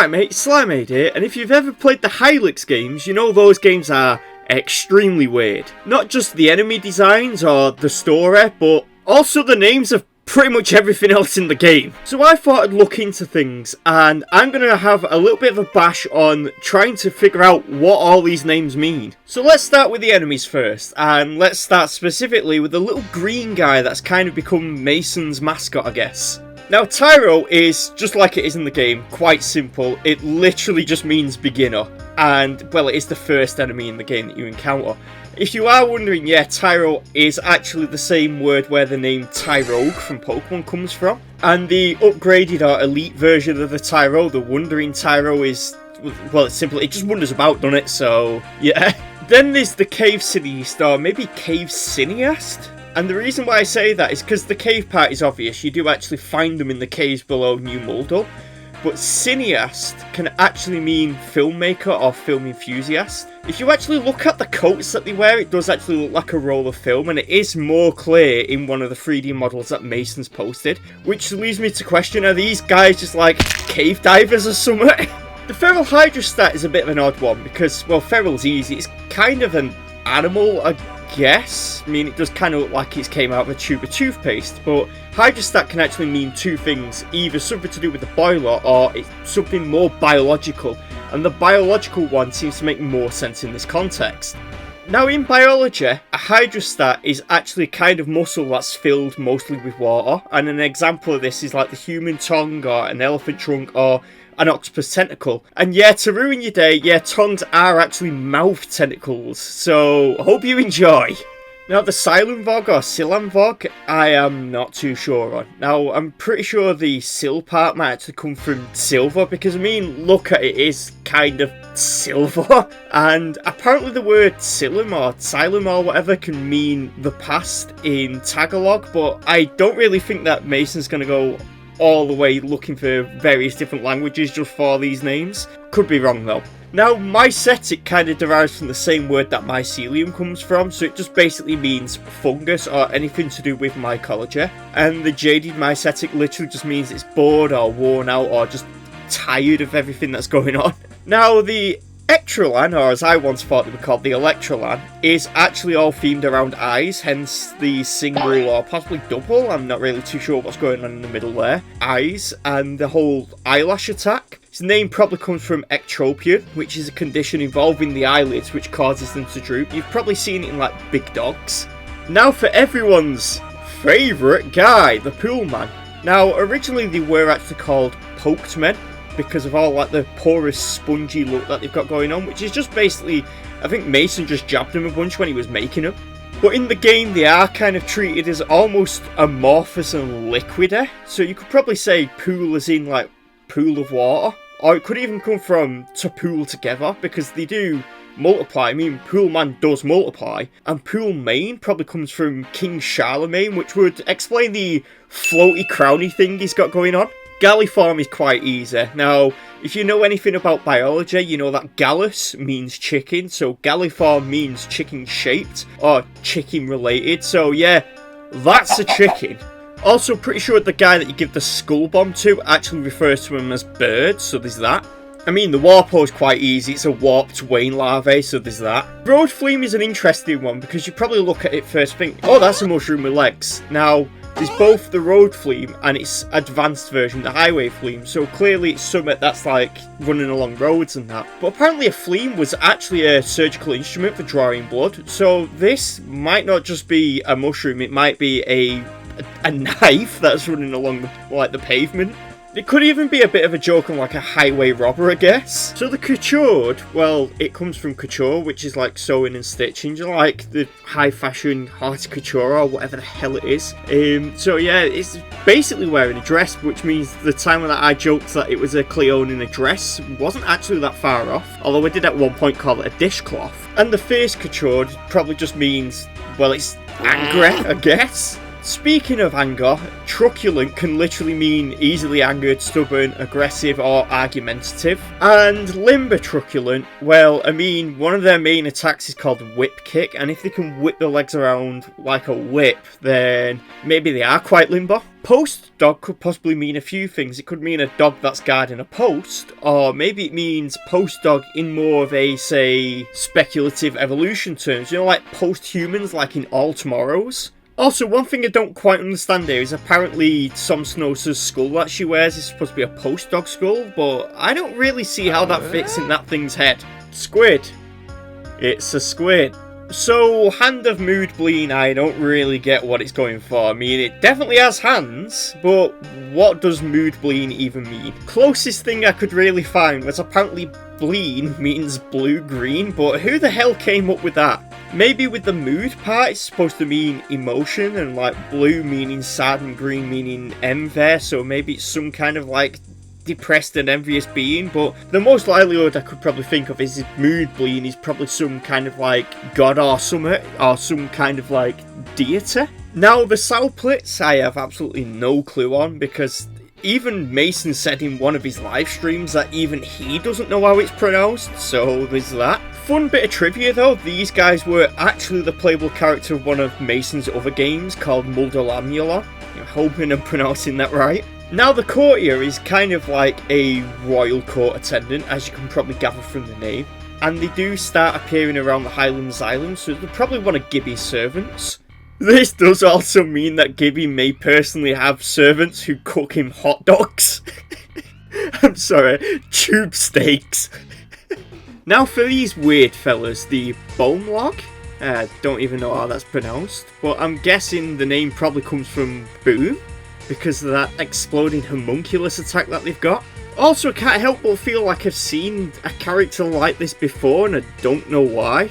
Right mate, Slimeade here, and if you've ever played the Hylics games, you know those games are extremely weird. Not just the enemy designs or the story, but also the names of pretty much everything else in the game. So I thought I'd look into things, and I'm going to have a little bit of a bash on trying to figure out what all these names mean. So let's start with the enemies first, and let's start specifically with the little green guy that's kind of become Mason's mascot, I guess. Now, Tyro is, just like it is in the game, quite simple. It literally just means beginner. And, well, it is the first enemy in the game that you encounter. If you are wondering, yeah, Tyro is actually the same word where the name Tyrogue from Pokemon comes from. And the upgraded or elite version of the Tyro, the Wandering Tyro, is, well, it's simple. It just wanders about, doesn't it? So, yeah. Then there's the Cave Cineast, or maybe Cave Cineast? And the reason why I say that is because the cave part is obvious. You do actually find them in the caves below New Moldal. But cineast can actually mean filmmaker or film enthusiast. If you actually look at the coats that they wear, it does actually look like a roll of film, and it is more clear in one of the 3D models that Mason's posted. Which leads me to question, are these guys just like cave divers or something? The Feral Hydrostat is a bit of an odd one because, well, Feral's easy. It's kind of an animal, I guess. I mean, it does kind of look like it came out of a tube of toothpaste, but Hydrostat can actually mean two things, either something to do with the boiler or it's something more biological, and the biological one seems to make more sense in this context. Now, in biology, a hydrostat is actually a kind of muscle that's filled mostly with water, and an example of this is like the human tongue or an elephant trunk or an octopus tentacle. And yeah, to ruin your day, yeah, tongues are actually mouth tentacles, so I hope you enjoy. Now, the Silenvog or Silanvog, I am not too sure on. Now, I'm pretty sure the Sil part might actually come from silver, because I mean, look at it, is kind of silver. And apparently the word Silum or whatever can mean the past in Tagalog, but I don't really think that Mason's going to go all the way looking for various different languages just for these names. Could be wrong though. Now, mycetic kind of derives from the same word that mycelium comes from, so it just basically means fungus or anything to do with mycology. And the jaded mycetic literally just means it's bored or worn out or just tired of everything that's going on. Now, the Ectrolan, or as I once thought they were called, the Electrolan, is actually all themed around eyes, hence the single or possibly double, I'm not really too sure what's going on in the middle there, eyes, and the whole eyelash attack. Its name probably comes from ectropion, which is a condition involving the eyelids which causes them to droop. You've probably seen it in like big dogs. Now for everyone's favourite guy, the Pool Man. Now originally they were actually called Poked Men, because of all like the porous spongy look that they've got going on, which is just basically, I think Mason just jabbed them a bunch when he was making them. But in the game they are kind of treated as almost amorphous and liquidy, so you could probably say pool as in like pool of water, or it could even come from to pool together, because they do multiply. I mean, Pool Man does multiply, and Pool Mane probably comes from King Charlemagne, which would explain the floaty crowny thing he's got going on. Galliform is quite easy. Now, if you know anything about biology, you know that Gallus means chicken, so Galliform means chicken shaped, or chicken related, so yeah, that's a chicken. Also, pretty sure the guy that you give the skull bomb to actually refers to him as birds, so there's that. I mean, the Warpo is quite easy, it's a warped Wayne larvae, so there's that. Road Fleam is an interesting one, because you probably look at it first and think, oh, that's a mushroom with legs. Now, there's both the Road Fleam and its advanced version, the Highway Fleam, so clearly it's something that's like running along roads and that. But apparently a fleam was actually a surgical instrument for drawing blood, so this might not just be a mushroom, it might be a knife that's running along the pavement. It could even be a bit of a joke on like a highway robber, I guess. So the coutured, well, it comes from couture, which is like sewing and stitching, just like the high fashion haute couture or whatever the hell it is. So yeah, it's basically wearing a dress, which means the time that I joked that it was a Cleone in a dress wasn't actually that far off, although I did at one point call it a dishcloth. And the face coutured probably just means, well, it's angry, I guess. Speaking of anger, truculent can literally mean easily angered, stubborn, aggressive, or argumentative. And limber truculent, well, I mean, one of their main attacks is called whip kick, and if they can whip their legs around like a whip, then maybe they are quite limber. Post dog could possibly mean a few things. It could mean a dog that's guarding a post, or maybe it means post dog in more of a, say, speculative evolution terms. You know, like post-humans, like in All Tomorrows. Also, one thing I don't quite understand here is apparently Som Snows' skull that she wears is supposed to be a post dog skull, but I don't really see how that fits in that thing's head. Squid. It's a squid. So, Hand of Moodbleen, I don't really get what it's going for. I mean, it definitely has hands, but what does Moodbleen even mean? Closest thing I could really find was apparently Bleen means blue-green, but who the hell came up with that? Maybe with the mood part, it's supposed to mean emotion, and like blue meaning sad and green meaning envy, so maybe it's some kind of like depressed and envious being, but the most likelihood I could probably think of is Moodbleen is probably some kind of like god or something, or some kind of like deity. Now the Sauplitz I have absolutely no clue on, because even Mason said in one of his live streams that even he doesn't know how it's pronounced, so there's that. Fun bit of trivia though, these guys were actually the playable character of one of Mason's other games called Muldalamulon. I'm hoping I'm pronouncing that right. Now the courtier is kind of like a royal court attendant, as you can probably gather from the name, and they do start appearing around the Highlands Island, so they're probably one of Gibby's servants. This does also mean that Gibby may personally have servants who cook him hot dogs. I'm sorry, tube steaks. Now for these weird fellas, the Boomlog. Don't even know how that's pronounced, but I'm guessing the name probably comes from Boom, because of that exploding homunculus attack that they've got. Also, I can't help but feel like I've seen a character like this before, and I don't know why.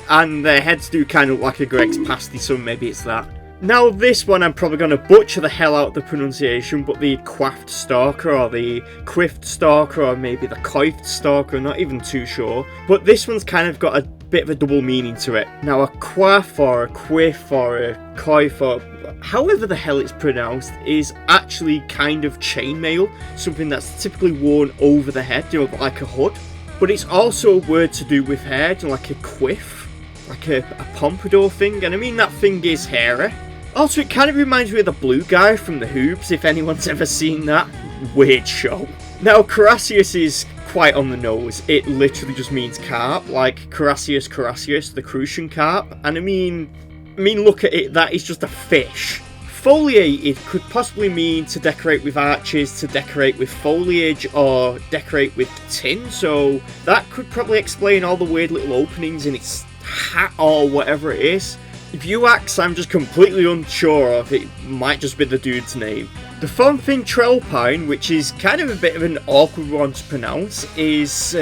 And their heads do kind of look like a Greg's pasty, so maybe it's that. Now this one I'm probably going to butcher the hell out of the pronunciation, but the Quaft Stalker, or the Quift Stalker, or maybe the Coift Stalker, I'm not even too sure. But this one's kind of got a bit of a double meaning to it. Now a quaff or a quiff or a coif or however the hell it's pronounced is actually kind of chainmail, something that's typically worn over the head, you know, like a hood. But it's also a word to do with hair, you know, like a quiff, like a pompadour thing, and I mean that thing is hairy. Also, it kind of reminds me of the blue guy from the Hoobs, if anyone's ever seen that. Weird show. Now, Carassius is quite on the nose. It literally just means carp, like Carassius, the Crucian carp. And I mean, look at it, that is just a fish. Foliated could possibly mean to decorate with arches, to decorate with foliage, or decorate with tin. So that could probably explain all the weird little openings in its hat or whatever it is. If you ask, I'm just completely unsure of. It might just be the dude's name. The Thornfin Trellpine, which is kind of a bit of an awkward one to pronounce, is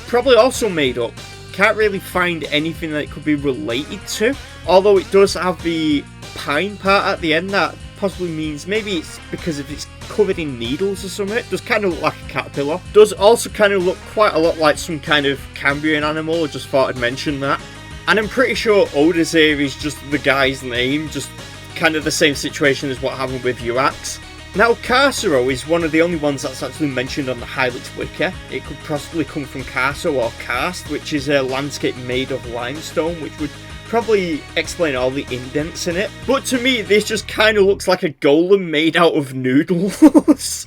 probably also made up. Can't really find anything that it could be related to. Although it does have the pine part at the end that possibly means maybe it's because if it's covered in needles or something. It does kind of look like a caterpillar. Does also kind of look quite a lot like some kind of Cambrian animal. I just thought I'd mention that. And I'm pretty sure Odazir is just the guy's name, just kind of the same situation as what happened with Urax. Now, Carcero is one of the only ones that's actually mentioned on the Hylics wiki. It could possibly come from Carso or Karst, which is a landscape made of limestone, which would probably explain all the indents in it. But to me, this just kind of looks like a golem made out of noodles.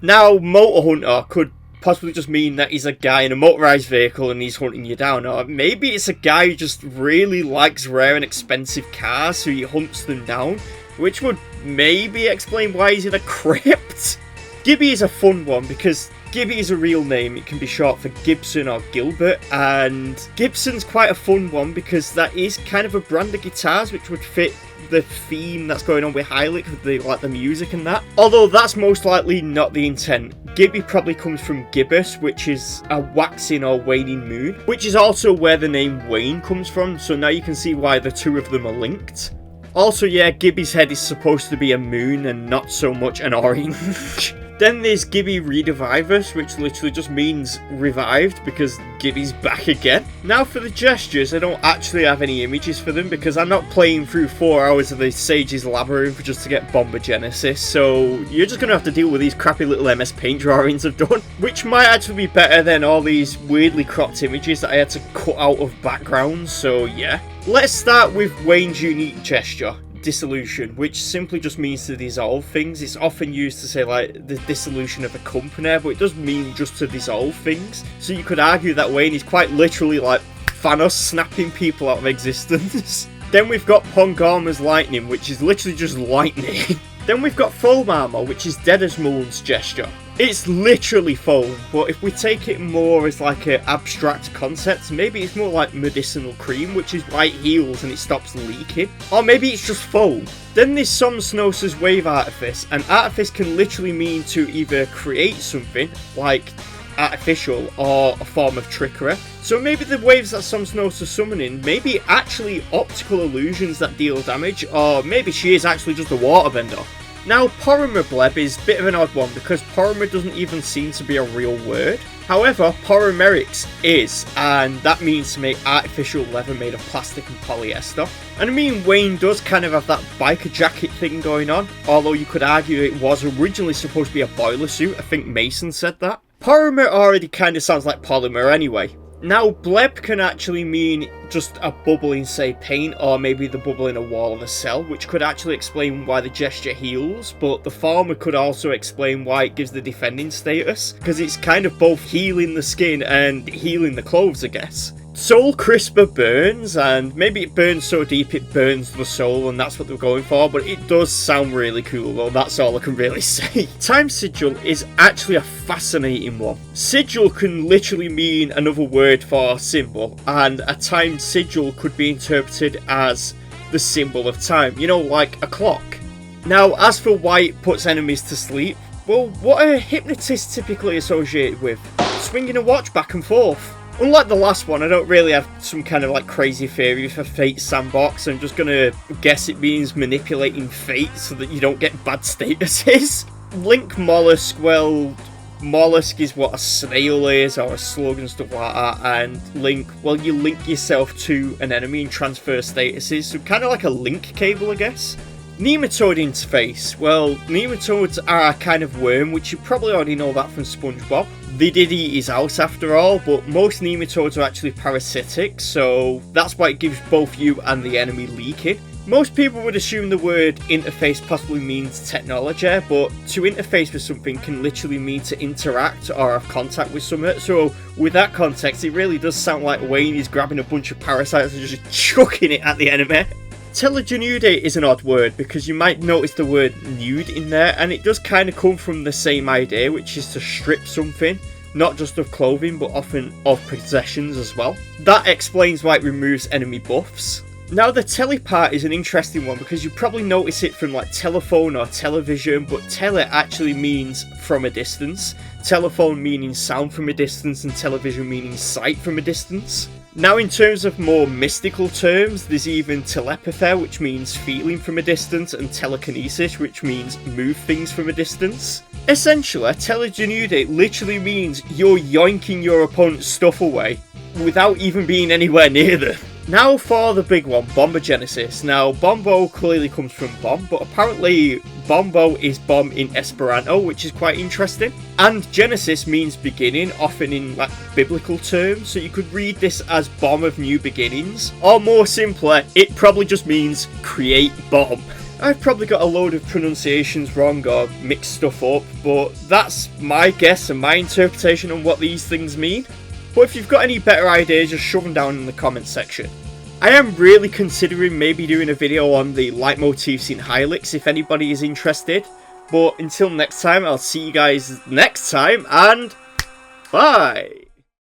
Now, Motor Hunter could possibly just mean that he's a guy in a motorized vehicle and he's hunting you down, or maybe it's a guy who just really likes rare and expensive cars, so he hunts them down, which would maybe explain why he's in a crypt. Gibby is a fun one because Gibby is a real name. It can be short for Gibson or Gilbert, and Gibson's quite a fun one because that is kind of a brand of guitars which would fit the theme that's going on with Hylic, with the music and that. Although that's most likely not the intent. Gibby probably comes from gibbous, which is a waxing or waning moon, which is also where the name Wayne comes from, so now you can see why the two of them are linked. Also, yeah, Gibby's head is supposed to be a moon and not so much an orange. Then there's Gibby Redivivus, which literally just means revived because Gibby's back again. Now for the gestures, I don't actually have any images for them because I'm not playing through 4 hours of the Sage's Labyrinth just to get Bombogenesis, so you're just going to have to deal with these crappy little MS Paint drawings I've done, which might actually be better than all these weirdly cropped images that I had to cut out of backgrounds, so yeah. Let's start with Wayne's unique gesture. dissolution, which simply just means to dissolve things. It's often used to say like the dissolution of a company, but it does mean just to dissolve things. So you could argue that way, and he's quite literally like Thanos snapping people out of existence. Then we've got Pongama's lightning, which is literally just lightning. Then we've got foam armor, which is dead as Mullen's gesture. It's literally foam, but if we take it more as like an abstract concept, maybe it's more like medicinal cream, which is why it heals and it stops leaking. Or maybe it's just foam. Then there's Somsnosa's wave artifice, and artifice can literally mean to either create something, like artificial, or a form of trickery. So maybe the waves that Somsnosa's summoning may be actually optical illusions that deal damage, or maybe she is actually just a waterbender. Now, Porymer is a bit of an odd one because Porymer doesn't even seem to be a real word. However, Porymerix is, and that means to make artificial leather made of plastic and polyester. And I mean, Wayne does kind of have that biker jacket thing going on, although you could argue it was originally supposed to be a boiler suit. I think Mason said that. Porymer already kind of sounds like polymer anyway. Now, bleb can actually mean just a bubble in, say, paint, or maybe the bubble in a wall of a cell, which could actually explain why the gesture heals, but the former could also explain why it gives the defending status, because it's kind of both healing the skin and healing the clothes, I guess. Soul Crisper burns, and maybe it burns so deep it burns the soul, and that's what they're going for, but it does sound really cool, though, that's all I can really say. Time Sigil is actually a fascinating one. Sigil can literally mean another word for symbol, and a time sigil could be interpreted as the symbol of time, you know, like a clock. Now, as for why it puts enemies to sleep, well, what are hypnotists typically associated with? Swinging a watch back and forth. Unlike the last one, I don't really have some kind of like crazy theory for Fate's sandbox. I'm just gonna guess it means manipulating fate so that you don't get bad statuses. Link Mollusk, well, Mollusk is what a snail is, or a slug and stuff like that, and Link, well, you link yourself to an enemy and transfer statuses, so kind of like a link cable, I guess. Nematode interface, well, nematodes are a kind of worm, which you probably already know that from SpongeBob. They did eat his house after all, but most nematodes are actually parasitic, so that's why it gives both you and the enemy leaking. Most people would assume the word interface possibly means technology, but to interface with something can literally mean to interact or have contact with something, so with that context, it really does sound like Wayne is grabbing a bunch of parasites and just chucking it at the enemy. Telegenude is an odd word because you might notice the word nude in there, and it does kind of come from the same idea, which is to strip something, not just of clothing but often of possessions as well. That explains why it removes enemy buffs. Now, the tele part is an interesting one because you probably notice it from like telephone or television, but tele actually means from a distance, telephone meaning sound from a distance, and television meaning sight from a distance. Now, in terms of more mystical terms, there's even telepathy, which means feeling from a distance, and telekinesis, which means move things from a distance. Essentially, telegenude literally means you're yoinking your opponent's stuff away without even being anywhere near them. Now for the big one, Bombogenesis. Now, Bombo clearly comes from bomb, but apparently Bombo is bomb in Esperanto, which is quite interesting. And Genesis means beginning, often in like biblical terms, so you could read this as bomb of new beginnings. Or more simply, it probably just means create bomb. I've probably got a load of pronunciations wrong or mixed stuff up, but that's my guess and my interpretation on what these things mean. But if you've got any better ideas, just shove them down in the comments section. I am really considering maybe doing a video on the leitmotifs in Hylics if anybody is interested. But until next time, I'll see you guys next time, and bye!